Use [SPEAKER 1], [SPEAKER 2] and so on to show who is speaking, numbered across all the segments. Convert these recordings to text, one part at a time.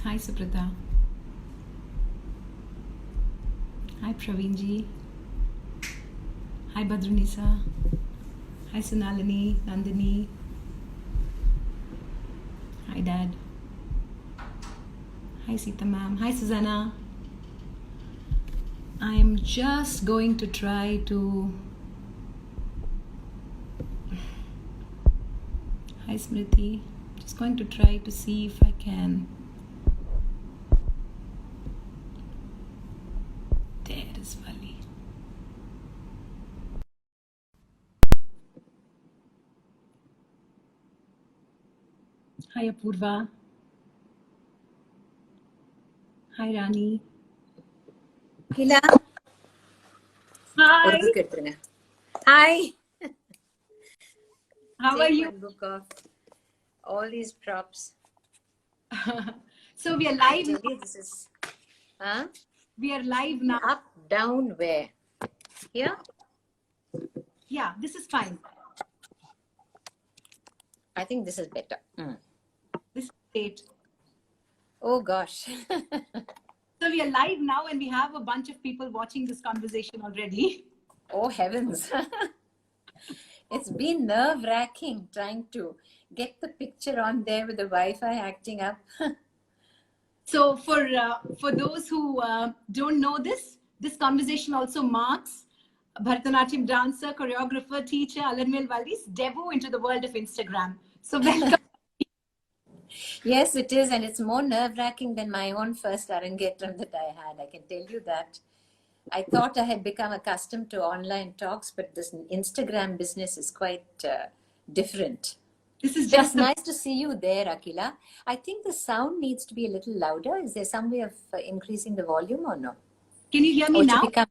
[SPEAKER 1] Hi Suprita. Hi Praveenji. Hi Badrunisa. Hi Sunalini, Nandini. Hi Dad. Hi Sita ma'am. Hi Susanna. I am just going to try to. Hi Smriti. Just going to try to see if I can. There is Valli. Hi Apurva. Hi Rani.
[SPEAKER 2] Akhila.
[SPEAKER 1] Hi.
[SPEAKER 2] Hi.
[SPEAKER 1] How are
[SPEAKER 2] Take
[SPEAKER 1] you?
[SPEAKER 2] one book off. All these props.
[SPEAKER 1] So we are
[SPEAKER 2] I
[SPEAKER 1] live.
[SPEAKER 2] tell you, this is. Huh?
[SPEAKER 1] We are live now.
[SPEAKER 2] Up, down, where? Here?
[SPEAKER 1] Yeah, this is fine.
[SPEAKER 2] I think this is better.
[SPEAKER 1] This is great.
[SPEAKER 2] Oh gosh.
[SPEAKER 1] So we are live now and we have a bunch of people watching this conversation already.
[SPEAKER 2] Oh heavens. It's been nerve-wracking trying to get the picture on there with the Wi-Fi acting up.
[SPEAKER 1] So for those who don't know this conversation also marks Bharatanatyam dancer, choreographer, teacher Alarmel Valli's debut into the world of Instagram. So welcome.
[SPEAKER 2] Yes, it is, and it's more nerve-wracking than my own first Arangetram that I had. I can tell you that. I thought I had become accustomed to online talks, but this Instagram business is quite different.
[SPEAKER 1] This is
[SPEAKER 2] But it's
[SPEAKER 1] just the.
[SPEAKER 2] nice to see you there, Akhila. I think the sound needs to be a little louder. Is there some way of increasing the volume or no?
[SPEAKER 1] Can you hear me
[SPEAKER 2] Or to
[SPEAKER 1] now?
[SPEAKER 2] become...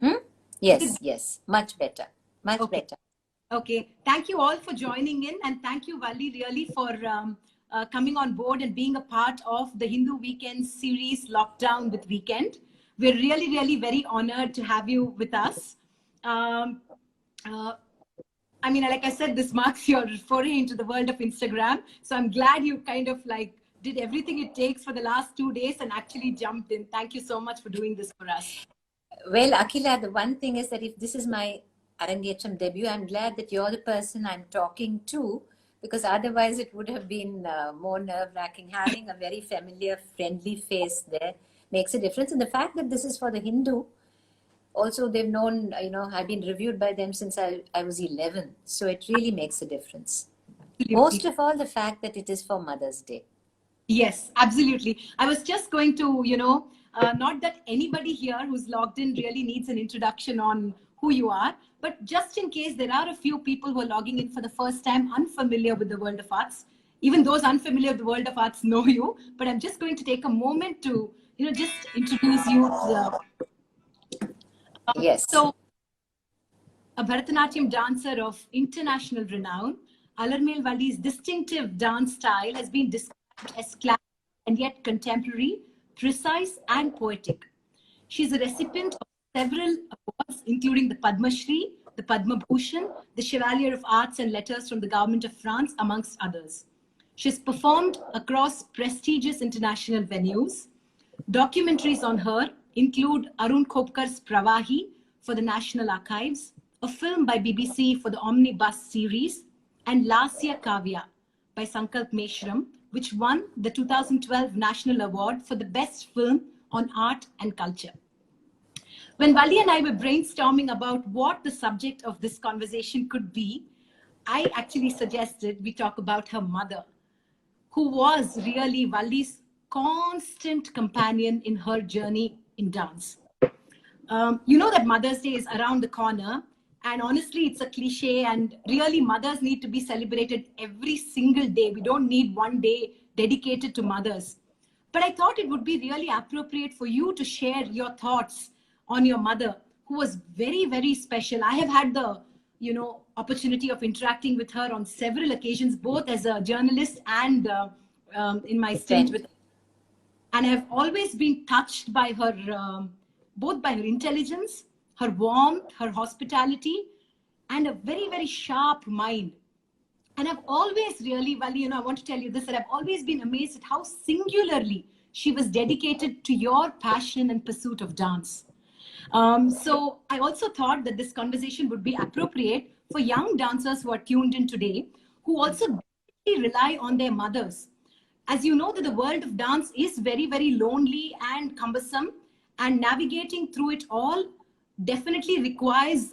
[SPEAKER 1] Is it
[SPEAKER 2] Yes, yes. Much better. Much
[SPEAKER 1] okay?
[SPEAKER 2] better.
[SPEAKER 1] Okay. Thank you all for joining in, and thank you, Valli, really for coming on board and being a part of the Hindu Weekend series, Lockdown with Weekend. We're really, really very honored to have you with us. Um, uh, I mean, like I said, this marks your foray into the world of Instagram. So I'm glad you kind of like did everything it takes for the last 2 days and actually jumped in. Thank you so much for doing this for us.
[SPEAKER 2] Well, Akhila, the one thing is that if this is my Arangetram debut, I'm glad that you're the person I'm talking to, because otherwise it would have been more nerve-wracking. Having a very familiar, friendly face there makes a difference. And the fact that this is for the Hindu, also they've known, I've been reviewed by them since I was 11. So it really makes a difference. Most
[SPEAKER 1] Absolutely.
[SPEAKER 2] of all, the fact that it is for Mother's Day.
[SPEAKER 1] Yes, absolutely. I was just going to, not that anybody here who's logged in really needs an introduction on who you are, but just in case there are a few people who are logging in for the first time, unfamiliar with the world of arts, even those unfamiliar with the world of arts know you, but I'm just going to take a moment to, just introduce you.
[SPEAKER 2] Yes.
[SPEAKER 1] So, a Bharatanatyam dancer of international renown, Alarmel Valli's distinctive dance style has been described as classic and yet contemporary, precise and poetic. She is a recipient of several awards, including the Padma Shri, the Padma Bhushan, the Chevalier of Arts and Letters from the Government of France, amongst others. She has performed across prestigious international venues. Documentaries on her include Arun Khopkar's Pravahi for the National Archives, a film by BBC for the Omnibus series, and Lasya Kavya by Sankalp Meshram, which won the 2012 National Award for the Best Film on Art and Culture. When Valli and I were brainstorming about what the subject of this conversation could be, I actually suggested we talk about her mother, who was really Valli's constant companion in her journey in dance. You know that Mother's Day is around the corner, and honestly, it's a cliche, and really, mothers need to be celebrated every single day. We don't need one day dedicated to mothers. But I thought it would be really appropriate for you to share your thoughts on your mother, who was very, very special. I have had the opportunity of interacting with her on several occasions, both as a journalist and in my stint
[SPEAKER 2] Friend.
[SPEAKER 1] with, and I've always been touched by her, both by her intelligence, her warmth, her hospitality, and a very, very sharp mind. And I've always really, Valli, I want to tell you this, that I've always been amazed at how singularly she was dedicated to your passion and pursuit of dance. So I also thought that this conversation would be appropriate for young dancers who are tuned in today, who also rely on their mothers. As you know, that the world of dance is very, very lonely and cumbersome, and navigating through it all definitely requires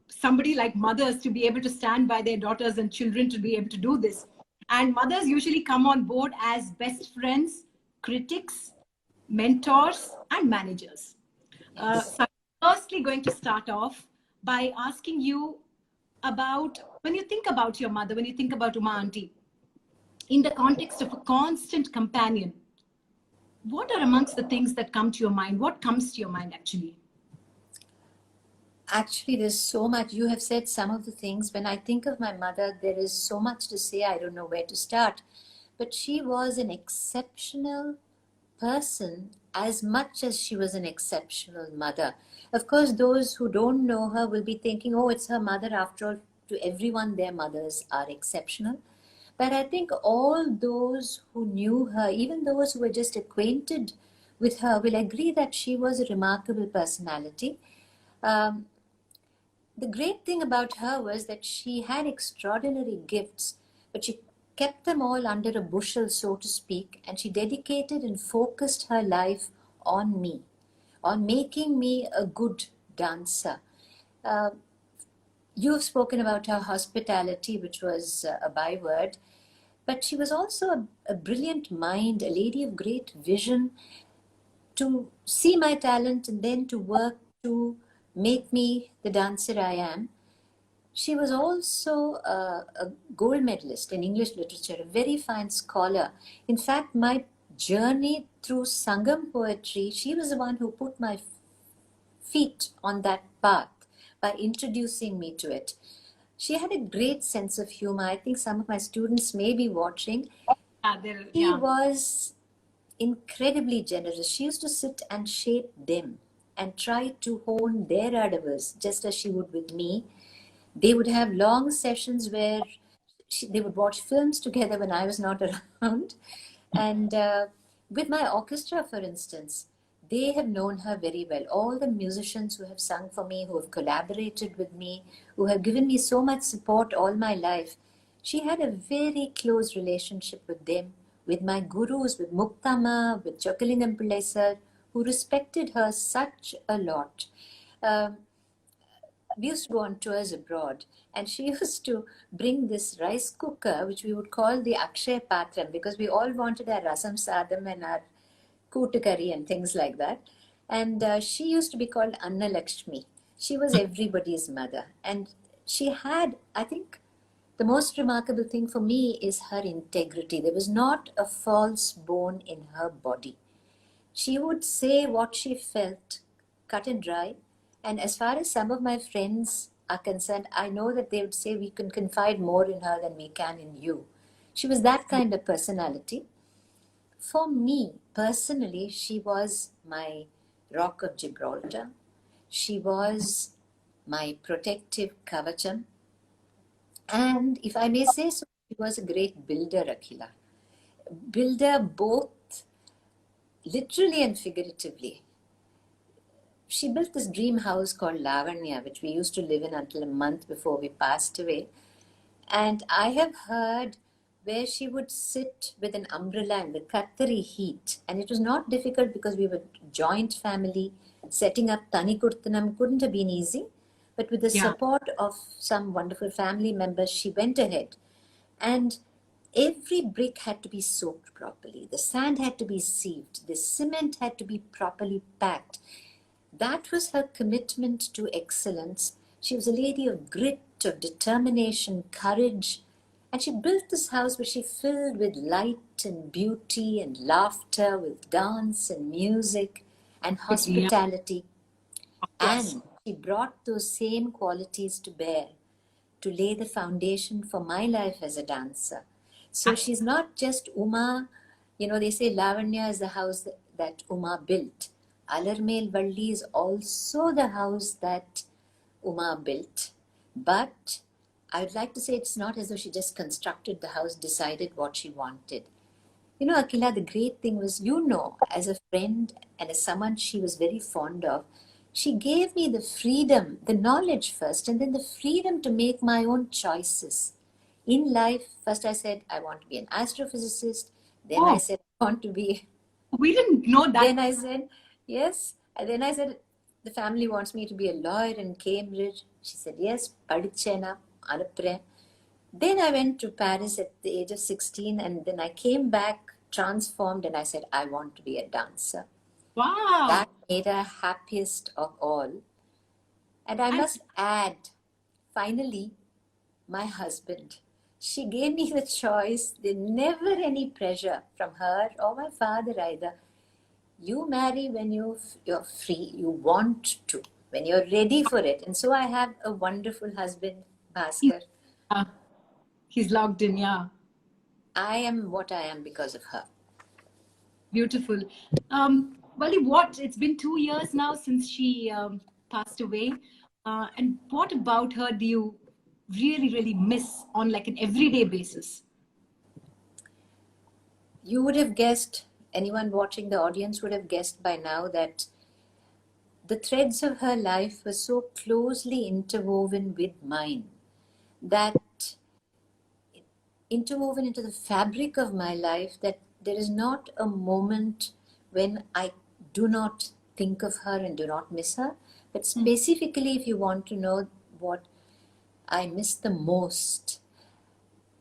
[SPEAKER 1] somebody like mothers to be able to stand by their daughters and children to be able to do this. And mothers usually come on board as best friends, critics, mentors, and managers. So I'm firstly going to start off by asking you about, when you think about your mother, when you think about Uma Auntie, in the context of a constant companion, what are amongst the things that come to your mind? What comes to your mind actually?
[SPEAKER 2] Actually, there's so much. You have said some of the things. When I think of my mother, there is so much to say. I don't know where to start. But she was an exceptional person as much as she was an exceptional mother. Of course, those who don't know her will be thinking, oh, it's her mother. After all, to everyone, their mothers are exceptional. But I think all those who knew her, even those who were just acquainted with her, will agree that she was a remarkable personality. Um, the great thing about her was that she had extraordinary gifts, but she kept them all under a bushel, so to speak, and she dedicated and focused her life on me, on making me a good dancer. Uh, you've spoken about her hospitality, which was a byword, but she was also a brilliant mind, a lady of great vision, to see my talent and then to work to make me the dancer I am. She was also a gold medalist in English literature, a very fine scholar. In fact, my journey through Sangam poetry, she was the one who put my feet on that path by introducing me to it. She had a great sense of humor. I think some of my students may be watching. She was incredibly generous. She used to sit and shape them and try to hone their adavas just as she would with me. They would have long sessions where they would watch films together when I was not around. And with my orchestra, for instance, they have known her very well. All the musicians who have sung for me, who have collaborated with me, who have given me so much support all my life, she had a very close relationship with them, with my gurus, with Muktama, with Chokkalingam Pillai sir, who respected her such a lot. Um, we used to go on tours abroad, and she used to bring this rice cooker, which we would call the Akshay Patram, because we all wanted our rasam sadam and our kootu curry and things like that. And she used to be called Anna Lakshmi. She was everybody's mother. And she had, I think, the most remarkable thing for me is her integrity. There was not a false bone in her body. She would say what she felt, cut and dry. And as far as some of my friends are concerned, I know that they would say we can confide more in her than we can in you. She was that kind of personality. For me, personally, she was my rock of Gibraltar. She was my protective kavacham. And if I may say so, she was a great builder, Akhila. Builder both literally and figuratively. She built this dream house called Lavanya, which we used to live in until a month before we passed away. And I have heard where she would sit with an umbrella in the Kattari heat. And it was not difficult because we were joint family. Setting up Tani Kurtanam couldn't have been easy. But with the support of some wonderful family members, she went ahead. And every brick had to be soaked properly. The sand had to be sieved. The cement had to be properly packed. That was her commitment to excellence. She was a lady of grit, of determination, courage. And she built this house which she filled with light and beauty and laughter, with dance and music and hospitality. And she brought those same qualities to bear to lay the foundation for my life as a dancer. So she's not just Uma. You know, they say Lavanya is the house that Uma built. Alarmel Valli is also the house that Uma built. But I would like to say it's not as though she just constructed the house, decided what she wanted. You know, Akhila, the great thing was, as a friend and as someone she was very fond of, she gave me the freedom, the knowledge first, and then the freedom to make my own choices. In life, first I said, I want to be an astrophysicist. Then I
[SPEAKER 1] Oh,
[SPEAKER 2] said, I want to be.
[SPEAKER 1] we didn't know that.
[SPEAKER 2] Then I said, yes. And then I said, the family wants me to be a lawyer in Cambridge. She said, yes, padichena, anupre. Then I went to Paris at the age of 16, and then I came back transformed, and I said, I want to be a dancer.
[SPEAKER 1] Wow.
[SPEAKER 2] That made her happiest of all. And I must add, finally, my husband. She gave me the choice. There never any pressure from her or my father either. You marry when you're free, you want to, when you're ready for it. And so I have a wonderful husband, Bhaskar.
[SPEAKER 1] He's logged in, yeah.
[SPEAKER 2] I am what I am because of her.
[SPEAKER 1] Beautiful. Valli, it's been 2 years now since she passed away. And what about her do you really, really miss on like an everyday basis?
[SPEAKER 2] You would have guessed, anyone watching the audience would have guessed by now that the threads of her life were so closely interwoven with mine, that interwoven into the fabric of my life, that there is not a moment when I do not think of her and do not miss her. But specifically, if you want to know what I miss the most,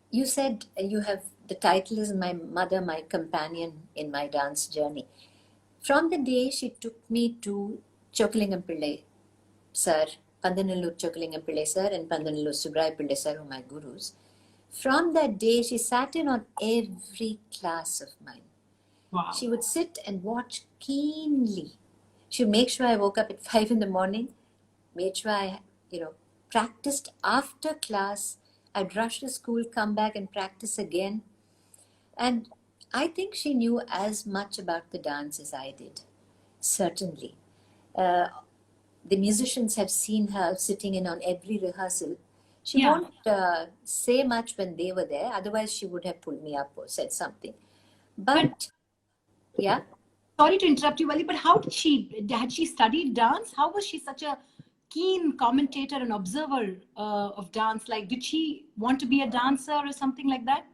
[SPEAKER 2] you said you have, the title is My Mother, My Companion in My Dance Journey. From the day she took me to Chokalingam Pillai sir, Pandanallur Chokalingam Pillai sir and Pandanallur Subrai Pillai sir were my gurus. From that day, she sat in on every class of mine.
[SPEAKER 1] Wow.
[SPEAKER 2] She would sit and watch keenly. She would make sure I woke up at 5 in the morning, made sure I, practiced after class. I'd rush to school, come back and practice again. And I think she knew as much about the dance as I did, certainly. The musicians have seen her sitting in on every rehearsal. She won't say much when they were there, otherwise she would have pulled me up or said something. But yeah.
[SPEAKER 1] Sorry to interrupt you, Valli, but had she studied dance? How was she such a keen commentator and observer of dance? Like, did she want to be a dancer or something like that?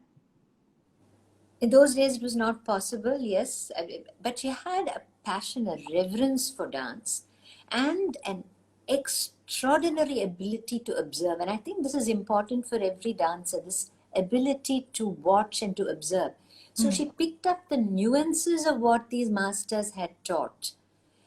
[SPEAKER 2] In those days, it was not possible, yes. But she had a passion, a reverence for dance, and an extraordinary ability to observe. And I think this is important for every dancer, this ability to watch and to observe. So she picked up the nuances of what these masters had taught.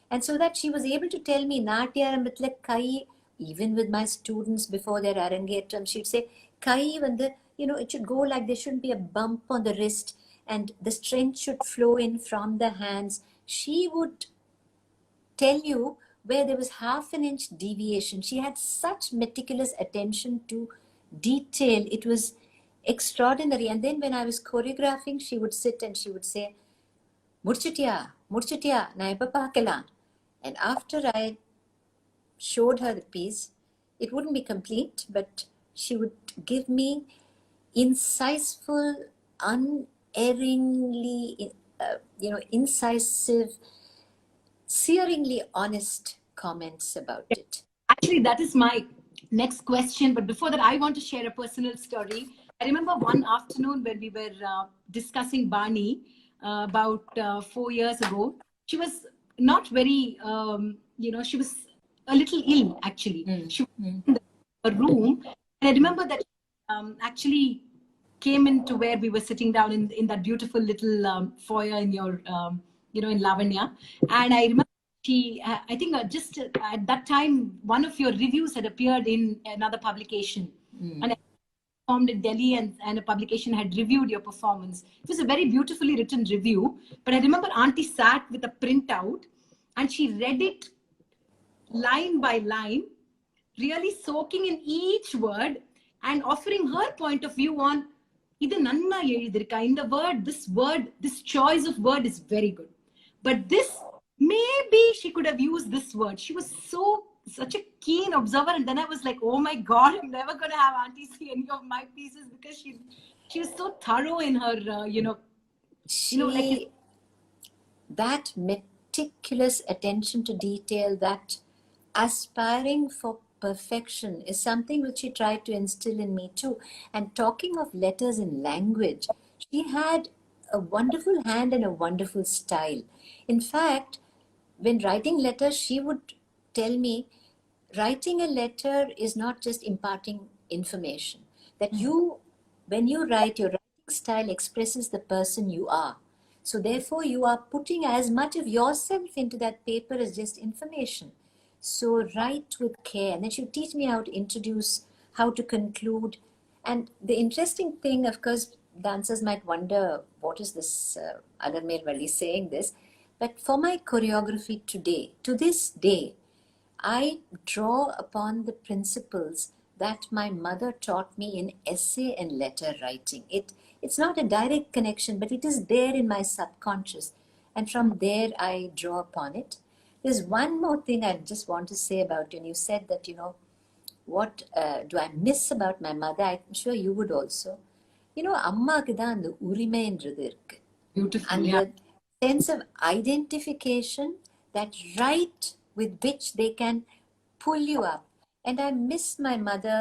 [SPEAKER 2] And so that she was able to tell me, Natya Arambathila Kai, even with my students before their Arangetram, she'd say, Kai, when it should go like there shouldn't be a bump on the wrist and the strength should flow in from the hands. She would tell you where there was half an inch deviation. She had such meticulous attention to detail. It was extraordinary. And then when I was choreographing, she would sit and she would say, Murchutiya, na eppa paakalam. And after I showed her the piece, it wouldn't be complete, but she would give me inciseful, unerringly, incisive, searingly honest comments about it.
[SPEAKER 1] Actually, that is my next question. But before that, I want to share a personal story. I remember one afternoon when we were discussing Bani about 4 years ago. She was not very, she was a little ill, actually. She was in the room. And I remember that actually came into where we were sitting down in that beautiful little foyer in your, in Lavanya. And I remember I think just at that time, one of your reviews had appeared in another publication. And I performed in Delhi and a publication had reviewed your performance. It was a very beautifully written review. But I remember Auntie sat with a printout and she read it line by line, really soaking in each word and offering her point of view on idu nanna ezhudirka in the word, this choice of word is very good, but this maybe she could have used this word. She was so such a keen observer. And then I was like, oh my God, I'm never going to have Auntie see any of my pieces, because she was so thorough in her, like you.
[SPEAKER 2] That meticulous attention to detail, that aspiring for perfection is something which she tried to instill in me too. And talking of letters in language, she had a wonderful hand and a wonderful style. In fact, when writing letters, she would tell me, writing a letter is not just imparting information. That when you write, your writing style expresses the person you are. So therefore, you are putting as much of yourself into that paper as just information. So write with care. And then she'll teach me how to introduce, how to conclude. And the interesting thing, of course, dancers might wonder, what is this Alarmel Valli saying this? But for my choreography today, to this day, I draw upon the principles that my mother taught me in essay and letter writing. It's not a direct connection, but it is there in my subconscious. And from there, I draw upon it. There's one more thing I just want to say about you. And you said that, what do I miss about my mother? I'm sure you would also. அம்மாக்கு தான் அந்த உரிமைன்றது இருக்கு.
[SPEAKER 1] Beautiful,
[SPEAKER 2] and
[SPEAKER 1] yeah.
[SPEAKER 2] the sense of identification, that right with which they can pull you up. And I miss my mother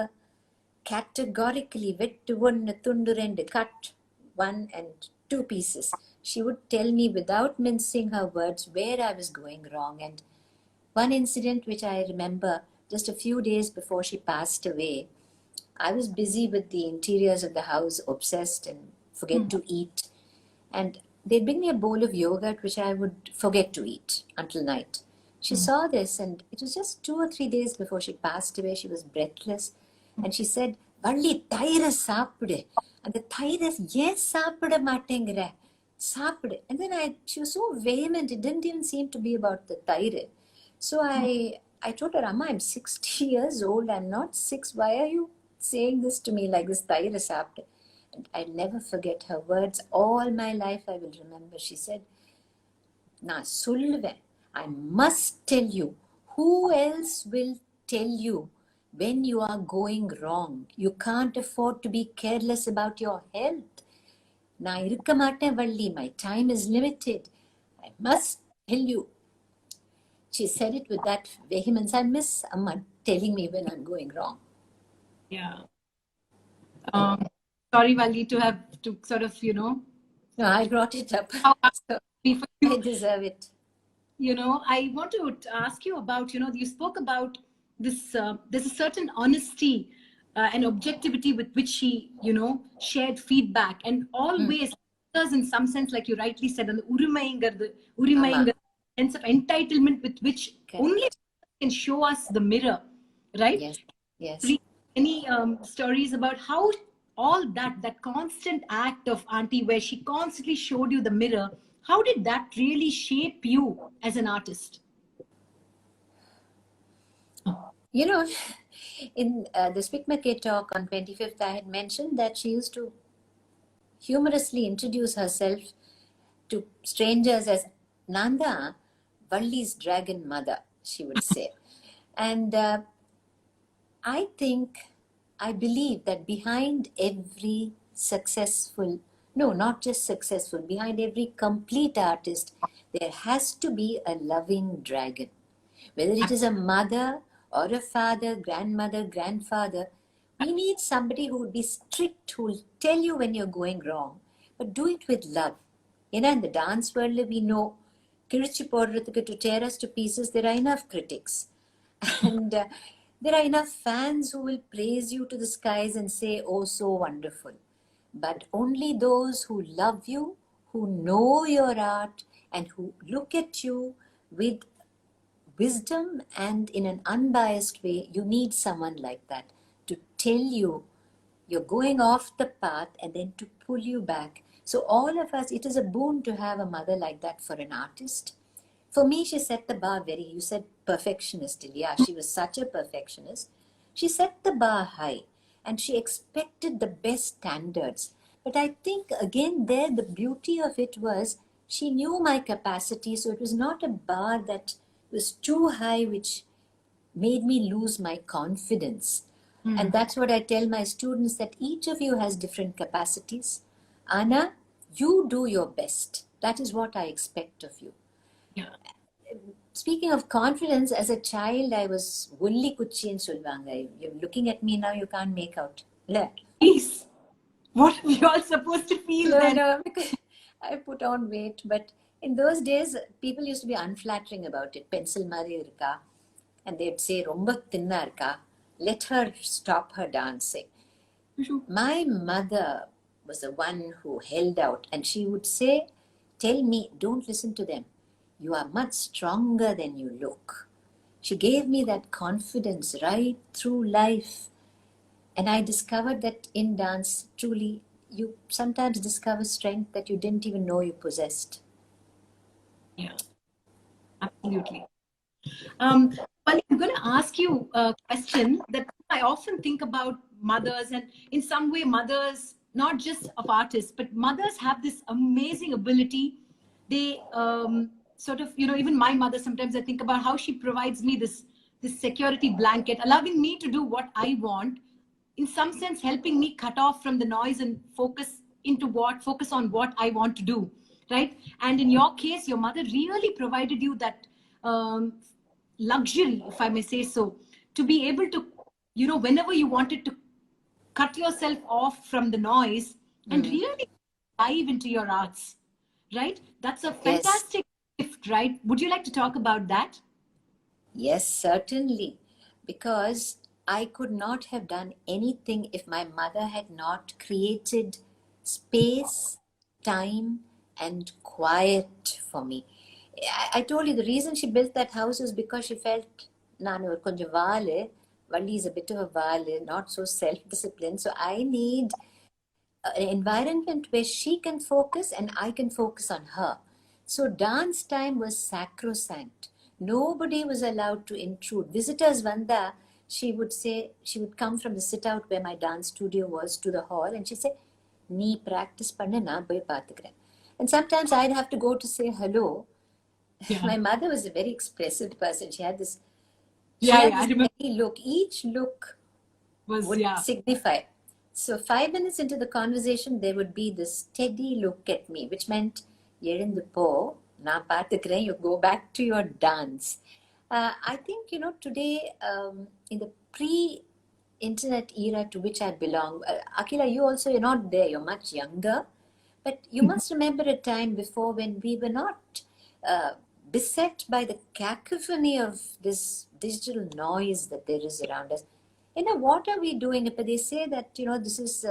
[SPEAKER 2] categorically. Vettu onnu tundu rendu, cut 1 and 2 pieces. She would tell me without mincing her words where I was going wrong. And one incident which I remember, just a few days before she passed away, I was busy with the interiors of the house, obsessed and forget to eat. And they'd bring me a bowl of yogurt, which I would forget to eat until night. She saw this, and it was just 2 or 3 days before she passed away. She was breathless. And she said, Valli, thaira saapudu. And the thaira, yes, saapuda matengura. Saapudu. And then she was so vehement, it didn't even seem to be about the thaira. So I told her, Amma, I'm 60 years old. I'm not 6. Why are you saying this to me like this, thaira saapudu? And I'll never forget her words. All my life I will remember. She said, Na solluven, I must tell you. Who else will tell you when you are going wrong? You can't afford to be careless about your health. Na irukka matten Valli, my time is limited. I must tell you. She said it with that vehemence. I miss Amma telling me when I'm going wrong.
[SPEAKER 1] Yeah. Sorry, Valli, to have to sort of,
[SPEAKER 2] No, I brought it up. So I deserve it.
[SPEAKER 1] I want to ask you about, you spoke about this, there's a certain honesty and objectivity with which she, shared feedback, and always, in some sense, like you rightly said, and the urimaingar sense of entitlement with which only can show us the mirror, right?
[SPEAKER 2] Yes, yes.
[SPEAKER 1] Any stories about how all that constant act of Auntie, where she constantly showed you the mirror, how did that really shape you as an artist?
[SPEAKER 2] In the Speak McKay talk on 25th, I had mentioned that she used to humorously introduce herself to strangers as Nanda, Valli's dragon mother, she would say. And I believe that behind every successful, no, not just successful, behind every complete artist, there has to be a loving dragon. Whether it is a mother or a father, grandmother, grandfather, we need somebody who would be strict, who will tell you when you're going wrong, but do it with love. In the dance world, we know, to tear us to pieces, there are enough critics. And there are enough fans who will praise you to the skies and say, oh, so wonderful. But only those who love you, who know your art, and who look at you with wisdom and in an unbiased way, you need someone like that to tell you you're going off the path and then to pull you back. So all of us, it is a boon to have a mother like that for an artist. For me, she set the bar you said perfectionist. Yeah, she was such a perfectionist. She set the bar high and she expected the best standards. But I think, again, there, the beauty of it was she knew my capacity. So it was not a bar that was too high, which made me lose my confidence. And that's what I tell my students, that each of you has different capacities. Anna, you do your best. That is what I expect of you.
[SPEAKER 1] Yeah.
[SPEAKER 2] Speaking of confidence, as a child, I was Vulli Kuchiin Sulvanga. You're looking at me now, you can't make out.
[SPEAKER 1] Peace. What are we all supposed to feel then?
[SPEAKER 2] No, because I put on weight. But in those days, people used to be unflattering about it. Pencil mari irka. And they'd say, Romba thinna irka. Let her stop her dancing. My mother was the one who held out, and she would say, tell me, don't listen to them. You are much stronger than you look. She gave me that confidence right through life. And I discovered that in dance, truly, you sometimes discover strength that you didn't even know you possessed.
[SPEAKER 1] Yeah, absolutely. Well, I'm going to ask you a question that I often think about mothers, and in some way, mothers, not just of artists, but mothers have this amazing ability. They sort of, even my mother, sometimes I think about how she provides me this security blanket, allowing me to do what I want, in some sense, helping me cut off from the noise and focus on what I want to do, right? And in your case, your mother really provided you that luxury, if I may say so, to be able to, whenever you wanted to cut yourself off from the noise and really dive into your arts, right? That's a
[SPEAKER 2] Yes.
[SPEAKER 1] fantastic gift, right? Would you like to talk about that?
[SPEAKER 2] Yes, certainly. Because I could not have done anything if my mother had not created space, time, and quiet for me. I told you the reason she built that house is because she felt Nanu konjam vaale. Valli is a bit of a vaale, not so self-disciplined. So I need an environment where she can focus and I can focus on her. So dance time was sacrosanct. Nobody was allowed to intrude. Visitors Vanda, she would come from the sit out where my dance studio was to the hall, and she'd say, "Nee practice panna na boy paathukuren." And sometimes I'd have to go to say hello.
[SPEAKER 1] Yeah.
[SPEAKER 2] My mother was a very expressive person. She had this
[SPEAKER 1] I remember.
[SPEAKER 2] look. Each look would signify. So 5 minutes into the conversation, there would be this steady look at me, which meant, po, na paathukuren, you go back to your dance. I think, today, in the pre-internet era to which I belong, Akhila, you're not there, you're much younger. But you must remember a time before when we were not beset by the cacophony of this digital noise that there is around us. What are we doing? If they say that, this is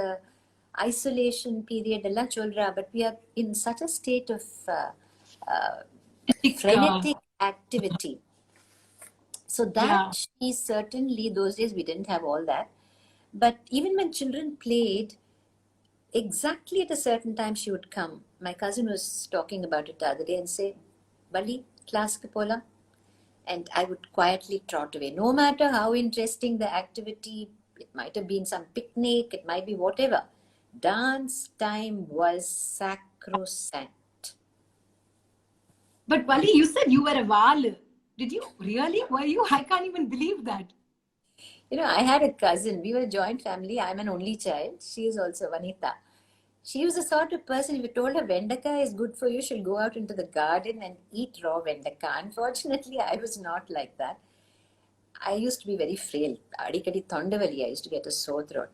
[SPEAKER 2] isolation period, but we are in such a state of frenetic activity. So that is certainly, those days we didn't have all that. But even when children played, exactly at a certain time she would come. My cousin was talking about it the other day and say, Valli, class ke pola. And I would quietly trot away. No matter how interesting the activity, it might have been some picnic, it might be whatever. Dance time was sacrosanct.
[SPEAKER 1] But Valli, you said you were a Val. Did you really? Were you? I can't even believe that.
[SPEAKER 2] I had a cousin. We were a joint family. I'm an only child. She is also Vanita. She was the sort of person, if you told her Vendaka is good for you, she'll go out into the garden and eat raw Vendaka. Unfortunately, I was not like that. I used to be very frail. Adikadi Thondavali, I used to get a sore throat.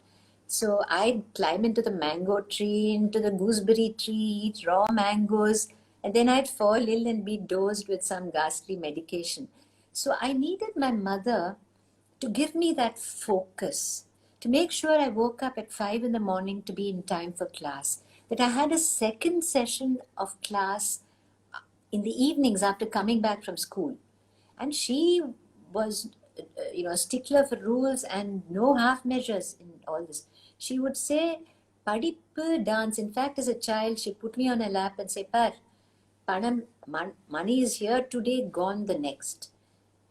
[SPEAKER 2] So I'd climb into the mango tree, into the gooseberry tree, eat raw mangoes, and then I'd fall ill and be dosed with some ghastly medication. So I needed my mother to give me that focus, to make sure I woke up at 5 in the morning to be in time for class, that I had a second session of class in the evenings after coming back from school. And she was, a stickler for rules and no half measures in all this. She would say, Padippu dance. In fact, as a child, she put me on her lap and say, Par, Panam, money is here today, gone the next.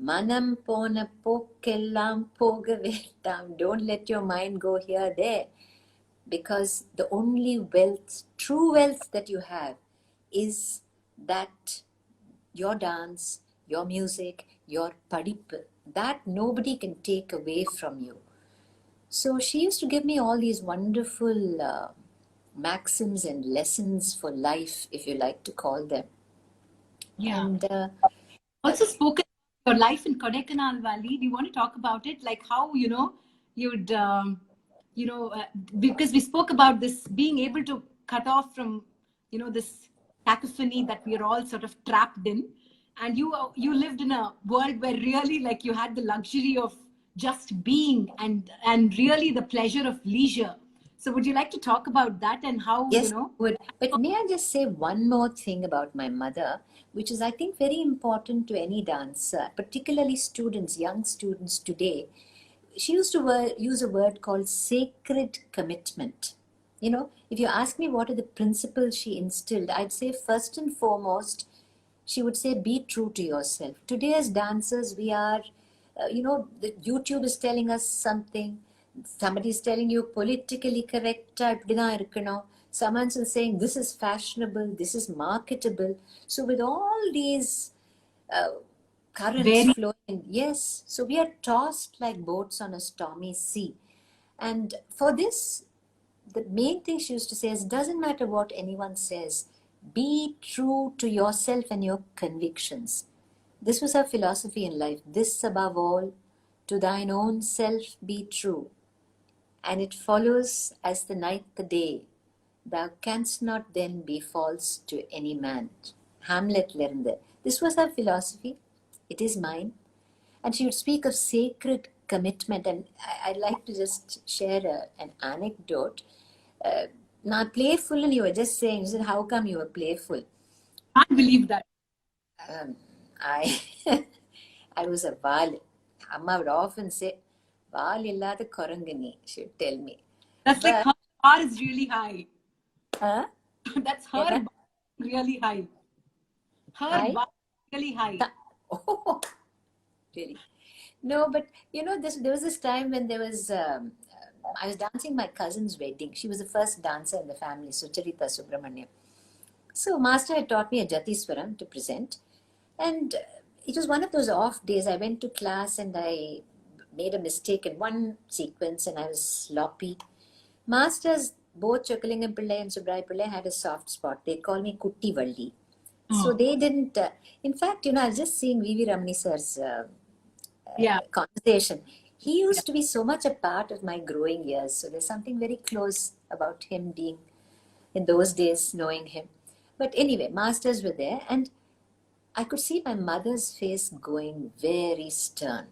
[SPEAKER 2] Manam pona pokellam poga vetam. Don't let your mind go here, there. Because the only wealth, true wealth that you have is that your dance, your music, your padip, that nobody can take away from you. So she used to give me all these wonderful maxims and lessons for life, if you like to call them.
[SPEAKER 1] Yeah.
[SPEAKER 2] And
[SPEAKER 1] Also spoken your life in Kodaikanal Valley. Do you want to talk about it? Like how, you'd, because we spoke about this being able to cut off from, this cacophony that we are all sort of trapped in. And you lived in a world where really like you had the luxury of just being and really the pleasure of leisure. So would you like to talk about that and how,
[SPEAKER 2] yes, would. But may I just say one more thing about my mother, which is, I think, very important to any dancer, particularly students, young students today. She used to use a word called sacred commitment. You know, if you ask me what are the principles she instilled, I'd say first and foremost, she would say, be true to yourself. Today, as dancers, we are, the YouTube is telling us something. Somebody is telling you politically correct. Someone's saying this is fashionable, this is marketable. So with all these currents
[SPEAKER 1] very
[SPEAKER 2] flowing, yes, so we are tossed like boats on a stormy sea. And for this, the main thing she used to say is, doesn't matter what anyone says, be true to yourself and your convictions. This was her philosophy in life. This above all, to thine own self be true. And it follows as the night the day. Thou canst not then be false to any man. Hamlet lerinde. This was her philosophy. It is mine. And she would speak of sacred commitment. And I'd like to just share an anecdote. Now, playful, and you were just saying, she said, how come you were playful?
[SPEAKER 1] can't believe that.
[SPEAKER 2] I I was a Valli. Amma would often say, Valli illada korangani, she would tell me.
[SPEAKER 1] That's like her bar is really high.
[SPEAKER 2] Huh?
[SPEAKER 1] That's her bar really high. Her bar really high.
[SPEAKER 2] Oh, really? No, but there was this time when there was, I was dancing my cousin's wedding. She was the first dancer in the family, Sucharita Subramaniam. So master had taught me a Jatiswaram to present. And it was one of those off days. I went to class and I made a mistake in one sequence and I was sloppy. Masters, both Chokalingam Pillai and Subrai Pillai had a soft spot. They call me Kutti Valli. So they didn't, in fact, I was just seeing V.V. Ramani sir's conversation. He used to be so much a part of my growing years. So there's something very close about him being, in those days, knowing him. But anyway, masters were there and I could see my mother's face going very stern.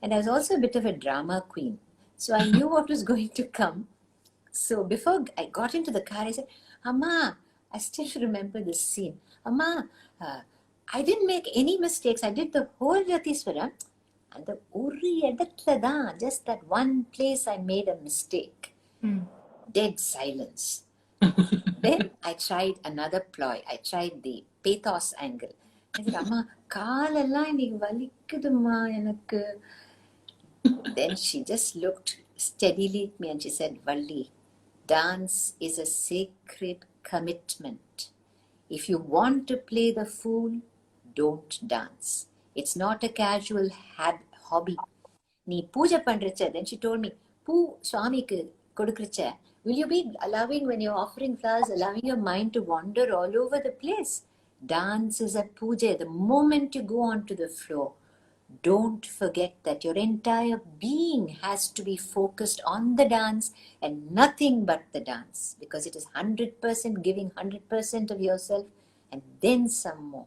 [SPEAKER 2] And I was also a bit of a drama queen. So I knew what was going to come. So before I got into the car, I said, Amma, I still remember this scene. Amma, I didn't make any mistakes. I did the whole Jatiswaram. And the Uri edatla, just that one place I made a mistake. Dead silence. Then I tried another ploy. I tried the pathos angle. I said, Amma, kaalallam innikku valikudumma enakku. Then she just looked steadily at me and she said, Valli, dance is a sacred commitment. If you want to play the fool, don't dance. It's not a casual hobby. Nee puja pandricha. Then she told me, Poo Swamiku kodukricha. Will you be allowing, when you're offering flowers, allowing your mind to wander all over the place? Dance is a puja. The moment you go onto the floor, don't forget that your entire being has to be focused on the dance and nothing but the dance, because it is 100% giving 100% of yourself and then some more.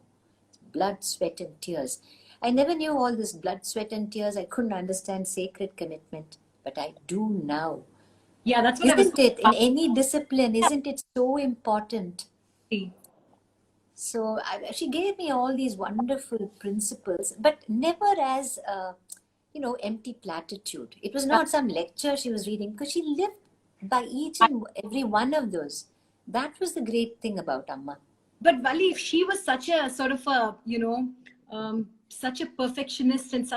[SPEAKER 2] Blood, sweat and tears. I never knew all this blood, sweat and tears. I couldn't understand sacred commitment, but I do now.
[SPEAKER 1] Yeah, that's what
[SPEAKER 2] Isn't it? In any discipline, isn't it so important? So she gave me all these wonderful principles, but never as, empty platitude. It was not some lecture she was reading, because she lived by each and every one of those. That was the great thing about Amma.
[SPEAKER 1] But Valli, if she was such a sort of a, such a perfectionist and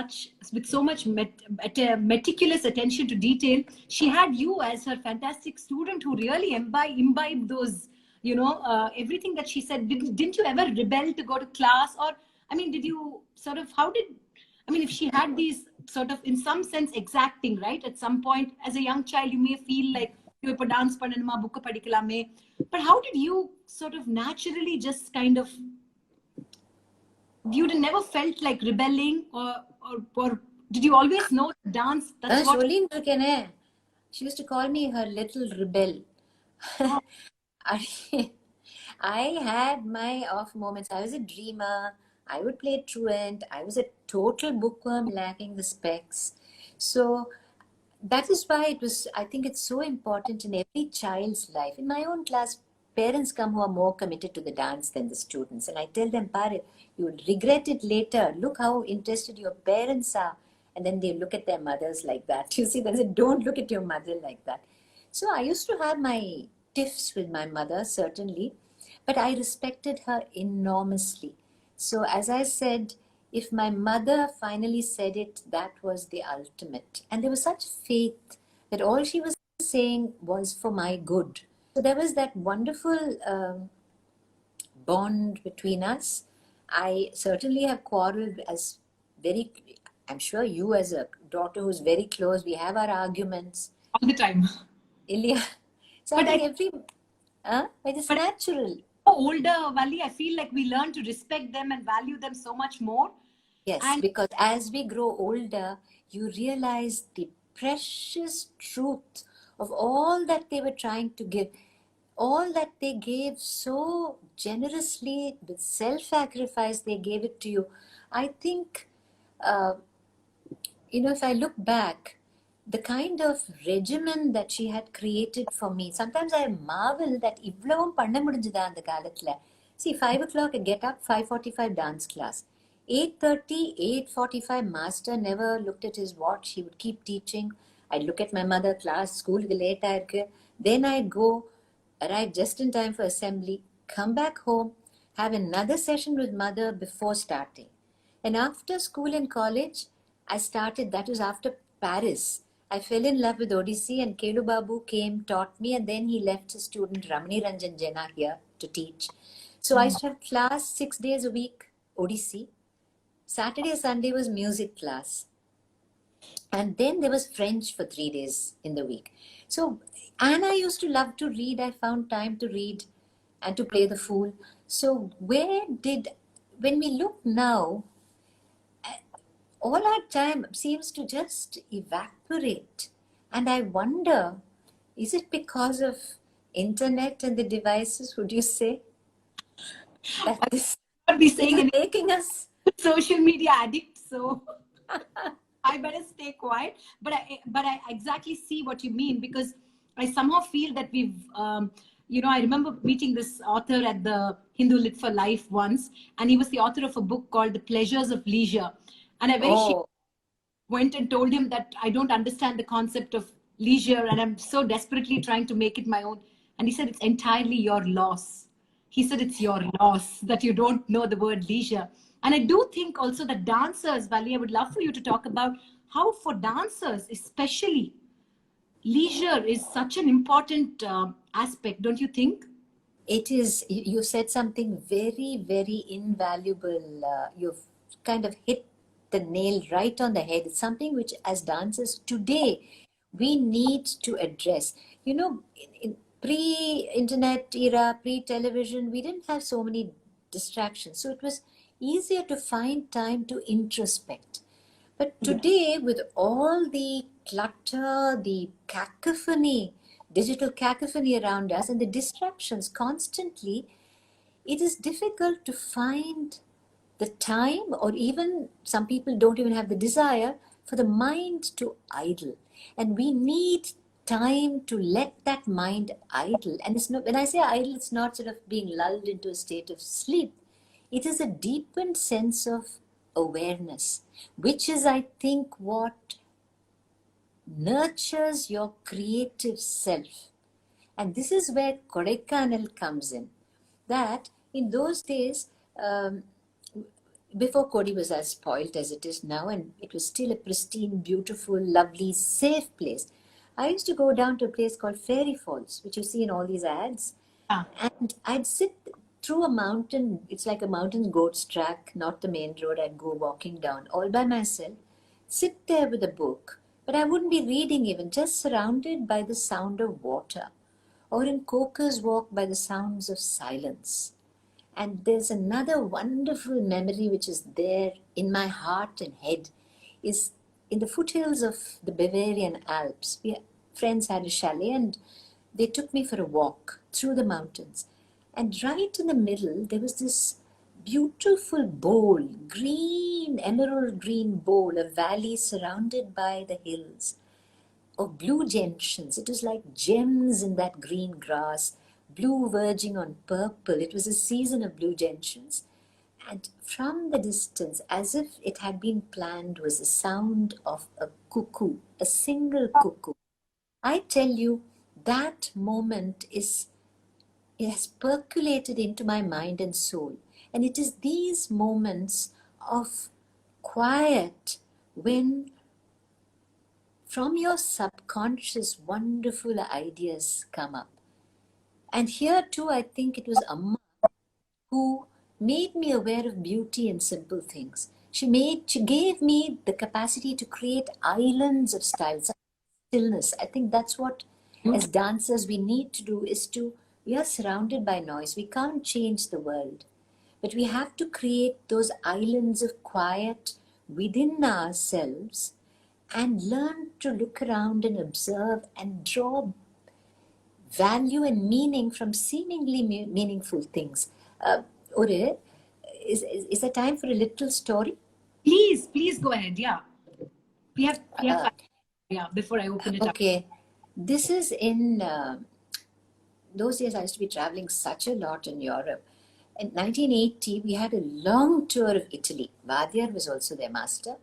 [SPEAKER 1] with so much meticulous attention to detail, she had you as her fantastic student who really imbibed those, everything that she said. Didn't you ever rebel to go to class? Or, did you sort of, I mean, if she had these sort of, in some sense, exacting, right? At some point, as a young child, you may feel like you were dance pananuma, book padikalame. But how did you sort of naturally just kind of, you never felt like rebelling, or did you always know dance? That's what.
[SPEAKER 2] She used to call me her little rebel.
[SPEAKER 1] Oh,
[SPEAKER 2] I, I had my off moments. I was a dreamer. I would play truant. I was a total bookworm lacking the specs. So that is why I think it's so important in every child's life. In my own class, parents come who are more committed to the dance than the students. And I tell them, Pare, you will regret it later. Look how interested your parents are. And then they look at their mothers like that. You see, they say, don't look at your mother like that. So I used to have my tiffs with my mother, certainly, but I respected her enormously. So as I said, if my mother finally said it, that was the ultimate. And there was such faith that all she was saying was for my good. So there was that wonderful bond between us. I certainly have quarreled as very, I'm sure you as a daughter who's very close, we have our arguments.
[SPEAKER 1] all the time.
[SPEAKER 2] Ilya. So
[SPEAKER 1] But
[SPEAKER 2] I think it is
[SPEAKER 1] but
[SPEAKER 2] natural.
[SPEAKER 1] older, Valli, I feel like we learn to respect them and value them so much more.
[SPEAKER 2] Yes,
[SPEAKER 1] And
[SPEAKER 2] because as we grow older, you realize the precious truth of all that they were trying to give, all that they gave so generously with self-sacrifice, they gave it to you. I think, uh, if I look back, the kind of regimen that she had created for me, sometimes I marvel that இவ்வளவும் பண்ண முடிஞ்சதா அந்த காலத்துல. See, 5 o'clock I get up, 5:45 dance class. 8:30, 8:45 master never looked at his watch. He would keep teaching. I'd look at my mother, class, school late ஆயிருக்கு. Then I'd go, arrive just in time for assembly, come back home, have another session with mother before starting. And after school and college, I started, that was after Paris. I fell in love with Odissi and Kelu Babu came, taught me, and then he left his student Ramani Ranjan Jena here to teach. So I used to have class 6 days a week, Odissi. Saturday, Sunday was music class. And then there was French for 3 days in the week. So, and I used to love to read. I found time to read and to play the fool. So when we look now, all our time seems to just evaporate. And I wonder, is it because of internet and the devices, would you say? That this
[SPEAKER 1] not be
[SPEAKER 2] is
[SPEAKER 1] saying any
[SPEAKER 2] making us
[SPEAKER 1] social media addict, so I better stay quiet. But I exactly see what you mean, because I somehow feel that we've, I remember meeting this author at the Hindu Lit for Life once, and he was the author of a book called The Pleasures of Leisure. And I very went and told him that I don't understand the concept of leisure and I'm so desperately trying to make it my own. And he said, it's entirely your loss. He said, it's your loss that you don't know the word leisure. And I do think also that dancers, Valli, I would love for you to talk about how for dancers, especially, leisure is such an important aspect, don't you think?
[SPEAKER 2] it is, you said something very, very invaluable. You've kind of hit the nail right on the head. It's something which, as dancers today, we need to address. In pre-internet era, pre-television, we didn't have so many distractions. So it was easier to find time to introspect. But today, with all the clutter, the cacophony, digital cacophony around us, and the distractions constantly, it is difficult to find the time, or even some people don't even have the desire for the mind to idle. And we need time to let that mind idle. And it's not, when I say idle, it's not sort of being lulled into a state of sleep. It is a deepened sense of awareness, which is, I think, what nurtures your creative self. And this is where Kodaikanal comes in. That in those days, before Kodi was as spoilt as it is now, and it was still a pristine, beautiful, lovely, safe place. I used to go down to a place called Fairy Falls, which you see in all these ads. And I'd sit through a mountain. It's like a mountain goat's track, not the main road. I'd go walking down all by myself, sit there with a book, but I wouldn't be reading even, just surrounded by the sound of water, or in Coker's Walk by the sounds of silence. And there's another wonderful memory which is there in my heart and head, is in the foothills of the Bavarian Alps. Friends had a chalet and they took me for a walk through the mountains. And right in the middle, there was this beautiful bowl, green, emerald green bowl, a valley surrounded by the hills of blue gentians. It was like gems in that green grass, blue verging on purple. It was a season of blue gentians. And from the distance, as if it had been planned, was the sound of a cuckoo, a single cuckoo. I tell you, that moment it has percolated into my mind and soul. And it is these moments of quiet when from your subconscious wonderful ideas come up. And here too, I think it was Amma who made me aware of beauty in simple things. She gave me the capacity to create islands of styles, stillness. I think that's what as dancers we need to do, we are surrounded by noise. We can't change the world, but we have to create those islands of quiet within ourselves and learn to look around and observe and draw value and meaning from seemingly meaningful things. Ore, is there time for a little story?
[SPEAKER 1] Please go ahead. Yeah. We have time. Yeah, before I open it up.
[SPEAKER 2] Okay. This is in those days I used to be traveling such a lot in Europe. In 1980, we had a long tour of Italy. Vadyar was also their master.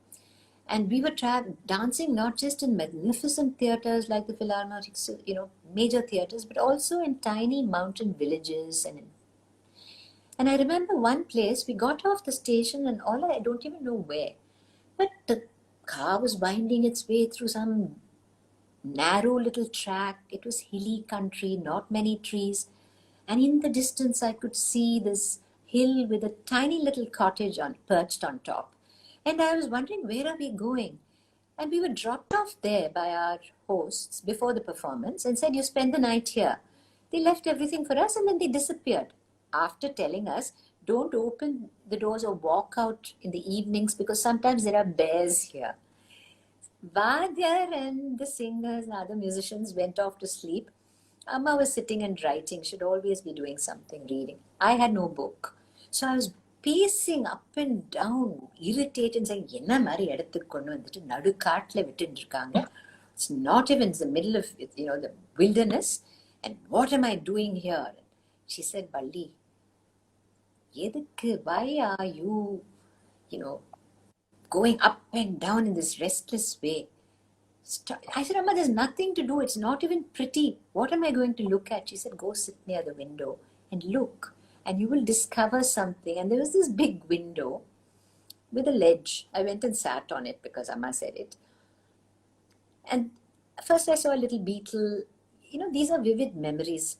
[SPEAKER 2] And we were dancing not just in magnificent theaters like the Philharmonic, major theaters, but also in tiny mountain villages. And I remember one place, we got off the station and I don't even know where, but the car was winding its way through some narrow little track. It was hilly country, not many trees. And in the distance, I could see this hill with a tiny little cottage perched on top. And I was wondering, where are we going? And we were dropped off there by our hosts before the performance and said, you spend the night here. They left everything for us and then they disappeared after telling us, don't open the doors or walk out in the evenings because sometimes there are bears here. Vadyar and the singers and other musicians went off to sleep. Amma was sitting and writing. She'd always be doing something, reading. I had no book. So I was pacing up and down, irritated, saying, it's not even in the middle of the wilderness. And what am I doing here? She said, Valli, why are you, going up and down in this restless way? I said, Amma, there's nothing to do. It's not even pretty. What am I going to look at? She said, go sit near the window and look, and you will discover something. And there was this big window with a ledge. I went and sat on it because Amma said it. And first I saw a little beetle. These are vivid memories.